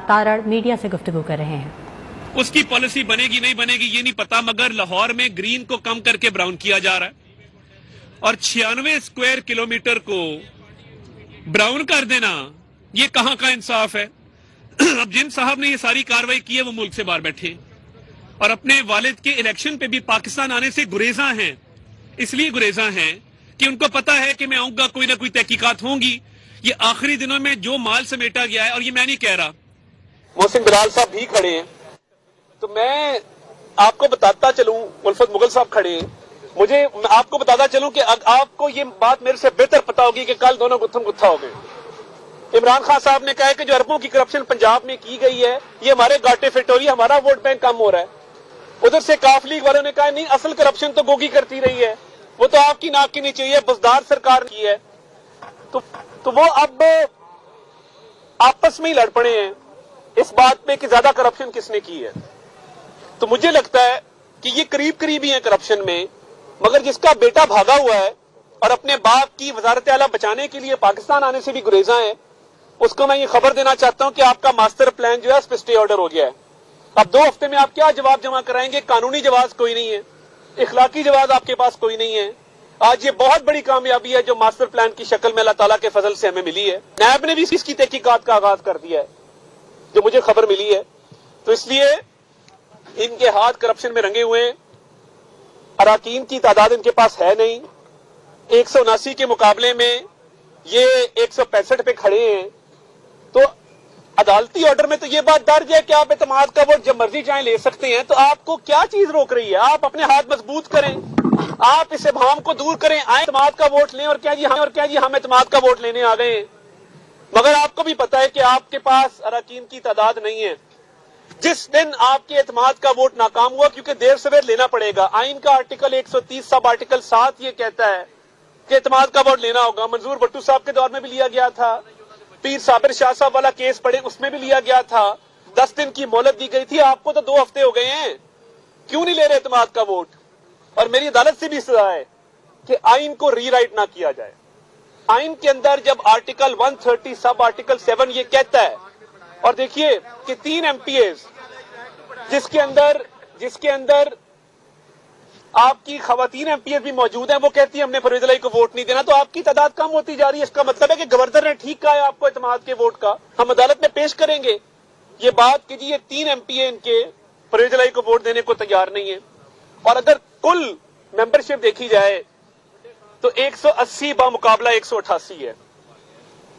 Tarar media से गुफ्तगू कर रहे हैं। उसकी पॉलिसी बनेगी नहीं बनेगी ये नहीं पता, मगर लाहौर में ग्रीन को कम करके ब्राउन किया जा रहा है और 96 स्क्वायर किलोमीटर को ब्राउन कर देना, ये कहां का इंसाफ है। अब जिन साहब ने ये सारी कार्रवाई की है वो मुल्क से बाहर बैठे और अपने वालिद के इलेक्शन पे भी पाकिस्तान आने से गुरेजा हैं। इसलिए गुरेजा हैं कि उनको पता है कि मैं आऊंगा, कोई ना कोई तहकीकात होंगी। ये आखिरी दिनों में जो माल समेटा गया है, और ये मैं नहीं कह रहा, मोहसिन बिलाल साहब भी खड़े हैं, तो मैं आपको बताता चलूं, उल्फत मुगल साहब खड़े हैं, मुझे आपको बताता चलूं कि आपको ये बात मेरे से बेहतर पता होगी कि कल दोनों गुत्थम गुत्था हो गए। इमरान खान साहब ने कहा है कि जो अरबों की करप्शन पंजाब में की गई है ये हमारे घाटे फिट हो रही है, हमारा वोट बैंक कम हो रहा है। उधर से काफ लीग वालों ने कहा नहीं, असल करप्शन तो गोगी करती रही है, वो तो आपकी नाक की नीचे है, बुजदार सरकार की है। तो वो अब आपस में ही लड़ पड़े हैं इस बात पे कि ज्यादा करप्शन किसने की है। तो मुझे लगता है कि ये करीब करीब ही है करप्शन में, मगर जिसका बेटा भागा हुआ है और अपने बाप की वजारत आला बचाने के लिए पाकिस्तान आने से भी गुरेजा है, उसको मैं ये खबर देना चाहता हूं कि आपका मास्टर प्लान जो है उस पर स्टे ऑर्डर हो गया है। अब 2 हफ्ते में आप क्या जवाब जमा कराएंगे? कानूनी जवाब कोई नहीं है, इखलाकी जवाब आपके पास कोई नहीं है। आज ये बहुत बड़ी कामयाबी है जो मास्टर प्लान की शक्ल में अल्लाह ताला के फजल से हमें मिली है। नैब ने भी इसकी तहकीकात का आगाज कर दिया है जो मुझे खबर मिली है। तो इसलिए इनके हाथ करप्शन में रंगे हुए हैं, अराकीन की तादाद इनके पास है नहीं। 179 के मुकाबले में ये 165 पे खड़े हैं। तो अदालती ऑर्डर में तो ये बात दर्ज है कि आप एतमाद का वोट जब मर्जी चाहे ले सकते हैं। तो आपको क्या चीज रोक रही है? आप अपने हाथ मजबूत करें, आप इस इबहम को दूर करें, आए एतमाद का वोट लें। और क्या जी हम एतमाद का वोट लेने आ गए हैं, मगर आपको भी पता है कि आपके पास अराकीन की तादाद नहीं है। जिस दिन आपके एतमाद का वोट नाकाम हुआ, क्योंकि देर सवेर लेना पड़ेगा, आइन का आर्टिकल 130 सब आर्टिकल 7 ये कहता है कि एतमाद का वोट लेना होगा। मंजूर भट्टू साहब के दौर में भी लिया गया था, पीर साबिर शाह साहब वाला केस पड़े उसमें भी लिया गया था, 10 दिन की मोहलत दी गई थी। आपको तो 2 हफ्ते हो गए हैं, क्यों नहीं ले रहे एतमाद का वोट? और मेरी अदालत से भी सलाह है कि आइन को रीराइट ना किया जाए। आइन के अंदर जब आर्टिकल 130 सब आर्टिकल 7 ये कहता है, और देखिए कि 3 MPAs जिसके अंदर आपकी खवातीन MPAs भी मौजूद हैं, वो कहती है हमने परवेज इलाही को वोट नहीं देना, तो आपकी तादाद कम होती जा रही है। इसका मतलब है कि गवर्नर ने ठीक कहा है आपको एतमाद के वोट का। हम अदालत में पेश करेंगे ये बात कि जी ये 3 MPA इनके परवेज इलाही को वोट देने को तैयार नहीं है। और अगर कुल मेंबरशिप देखी जाए तो 180 बामुकाबला 188 है।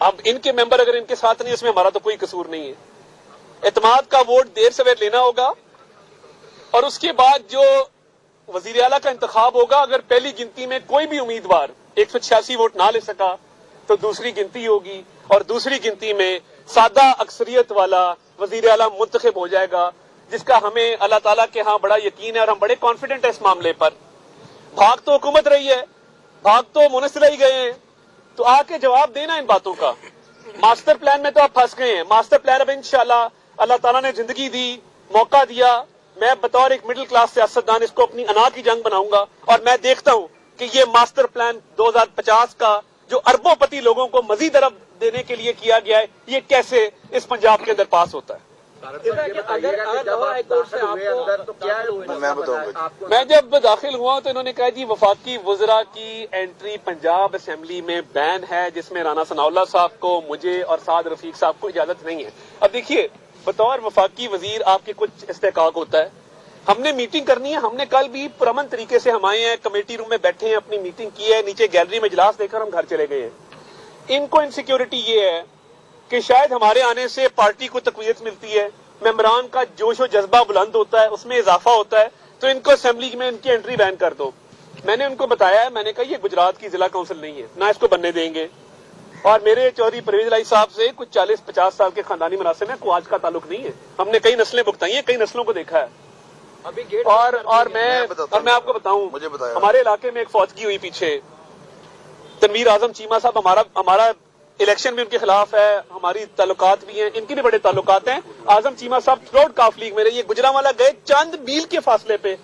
अब इनके मेंबर अगर इनके साथ नहीं, उसमें हमारा तो कोई कसूर नहीं है। एतमाद का वोट देर सवेर लेना होगा और उसके बाद जो वजीर आला का इंतखाब होगा, अगर पहली गिनती में कोई भी उम्मीदवार 186 वोट ना ले सका तो दूसरी गिनती होगी और दूसरी गिनती में सादा अक्सरियत वाला वजीर आला मुंतखब हो जाएगा, जिसका हमें अल्लाह ताला के यहाँ बड़ा यकीन है और हम बड़े कॉन्फिडेंट है इस मामले पर। भाग तो हुकूमत रही है, भाग तो मुनसर ही गए हैं, तो आके जवाब देना इन बातों का। मास्टर प्लान में तो आप फंस गए हैं। मास्टर प्लान अब इंशाल्लाह अल्लाह ताला ने जिंदगी दी, मौका दिया, मैं बतौर एक मिडिल क्लास सियासतदान इसको अपनी अना की जंग बनाऊंगा और मैं देखता हूं कि ये मास्टर प्लान 2050 का जो अरबोंपति लोगों को मजीद अरब देने के लिए किया गया है, ये कैसे इस पंजाब के अंदर पास होता है। मैं जब दाखिल हुआ तो इन्होंने कहा जी वफाकी वज़रा की एंट्री पंजाब असेंबली में बैन है, जिसमें राना सनाउल्लाह साहब को, मुझे और साद रफीक साहब को इजाजत नहीं है। अब देखिए, बतौर वफाकी वजीर आपके कुछ इस्तेकाक होता है, हमने मीटिंग करनी है। हमने कल भी पुरअमन तरीके से हम आए हैं, कमेटी रूम में बैठे हैं, अपनी मीटिंग की है, नीचे गैलरी में इजलास देकर हम घर चले गए हैं। इनको इनसिक्योरिटी ये है कि शायद हमारे आने से पार्टी को तकवीयत मिलती है, मेंबरान का जोश और जज्बा बुलंद होता है, उसमें इजाफा होता है, तो इनको असेंबली में इनकी एंट्री बैन कर दो। मैंने उनको बताया है, मैंने कहा ये गुजरात की जिला काउंसिल नहीं है, ना इसको बनने देंगे। और मेरे चौधरी परवेज इलाही साहब से कुछ 40-50 साल के खानदानी मनासिब है, कोई आज का ताल्लुक नहीं है। हमने कई नस्लें भुगताई हैं, कई नस्लों को देखा है। और मैं आपको बताऊं, हमारे इलाके में एक फौजगी हुई पीछे, तनवीर आजम चीमा साहब हमारा इलेक्शन भी उनके खिलाफ है, हमारी ताल्लुकात भी हैं, इनके भी बड़े ताल्लुकात हैं। आजम चीमा साहब थ्रोट काफ लीग में रहे, ये गुजरांवाला गए, चंद मील के फासले पे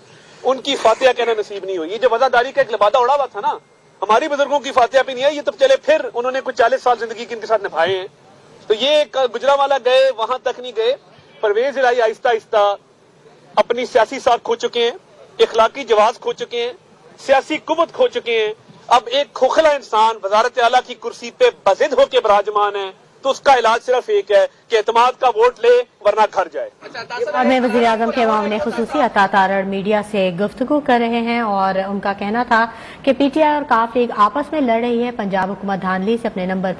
उनकी फातिहा कहना नसीब नहीं हुई। ये जो वफादारी का एक लिबादा उड़ा हुआ था ना, हमारी बुजुर्गों की फातिहा भी नहीं है, ये तब चले फिर उन्होंने कुछ 40 साल जिंदगी के इनके साथ निभाए हैं। تو یہ گجرانوالہ گئے، وہاں تک نہیں گئے، پرویز الہی آہستہ آہستہ اپنی سیاسی ساکھ کھو چکے ہیں، اخلاقی جواز کھو چکے ہیں، سیاسی قوت کھو چکے ہیں. اب ایک کھوکھلا انسان وزارت اعلیٰ کی کرسی پہ بضد ہو کے براجمان ہے، تو اس کا علاج صرف ایک ہے کہ اعتماد کا ووٹ لے ورنہ گھر جائے. اور میں وزیر اعظم کے معاون خصوصی عطا تارڑ میڈیا سے گفتگو کر رہے ہیں، اور ان کا کہنا تھا کہ پی ٹی آئی اور کاف لیگ آپس میں لڑ رہی ہے، پنجاب حکومت دھاندلی سے اپنے نمبر پورے